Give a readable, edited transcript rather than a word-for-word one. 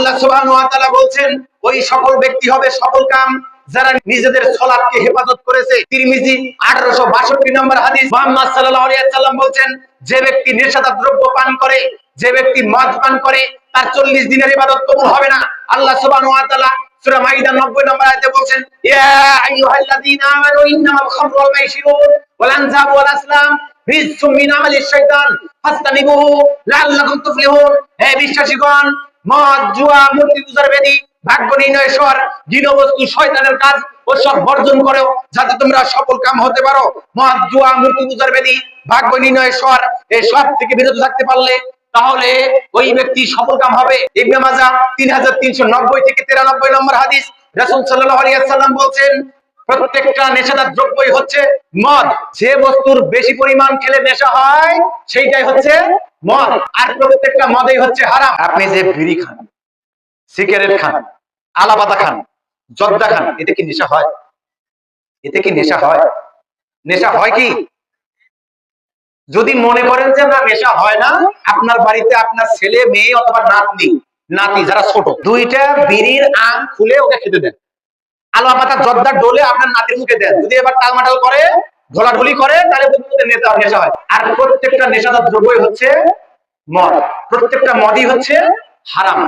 আল্লাহ সুবহানাহু ওয়া তাআলা বলছেন ওই সকল ব্যক্তি হবে সফল কাম যারা নিজেদের সালাতকে হেফাজত করেছে। তিরমিজি 1862 নম্বর হাদিস। মুহাম্মদ সাল্লাল্লাহু আলাইহি ওয়াসাল্লাম বলছেন যে ব্যক্তি নেশাদার দ্রব্য পান করে, যে ব্যক্তি মদ পান করে, তার 40 দিনের ইবাদত কবুল হবে না। আল্লাহ সুবহানাহু ওয়া তাআলা সূরা মাইদা 90 নম্বর আয়াতে বলছেন ইয়া আইয়ুহাল্লাযীনা আমানু ইন্নামাল খামরু ওয়াল মাইসিরু ওয়াল আনসাবু ওয়াল আসলাম রিজসুম মিন আমালিশ শাইতান ফাসতানিবুহু লাআল্লাকুম তুফলিহুন। হে বিশ্বাসীগণ, মদ, জুয়া, মূর্তি পূজার বেদী, ভাগ্য নির্ণয় স্বর, জিনবস্তু, শয়তানের কাজ ও সব বর্জন করো যাতে তোমরা সফল কাম হতে পারো। মদ, জুয়া, মূর্তি পূজার বেদী, ভাগ্য নির্ণয় স্বর, এই সব থেকে বিরত থাকতে পারলে তাহলে ওই ব্যক্তি সফল কাম হবে। ইবনে মাজাহ 3390 থেকে 93 নম্বর হাদিস। রাসূল সাল্লাল্লাহু আলাইহি ওয়াসাল্লাম বলছেন প্রত্যেকটা নেশাদার দ্রব্যই হচ্ছে মদ। যে বস্তুর বেশি পরিমাণ খেলে নেশা হয় সেইটাই হচ্ছে মদ, আর প্রত্যেকটা মদই হচ্ছে হারাম। আপনি যে বিড়ি খান, সিগারেট খান, আলাপাতা খান, জর্দা খান, এতে কি নেশা হয়? এতে কি নেশা হয়? নেশা হয় কি? যদি মনে করেন যে না নেশা হয় না, আপনার বাড়িতে আপনার ছেলে, মেয়ে অথবা নাতনি, নাতি যারা ছোট, দুইটা বিড়ির আং খুলে ওকে খেতে দেন, আলা পাতা জর্দার ডোলে আপনার নাতির মুখে দেন। যদি এবার টালমাটাল করে, ঢোলাঢুলি করে, তাহলে নেশা হয়। আর প্রত্যেকটা নেশাদার দ্রব্যই হচ্ছে মদ, প্রত্যেকটা মদই হচ্ছে হারাম।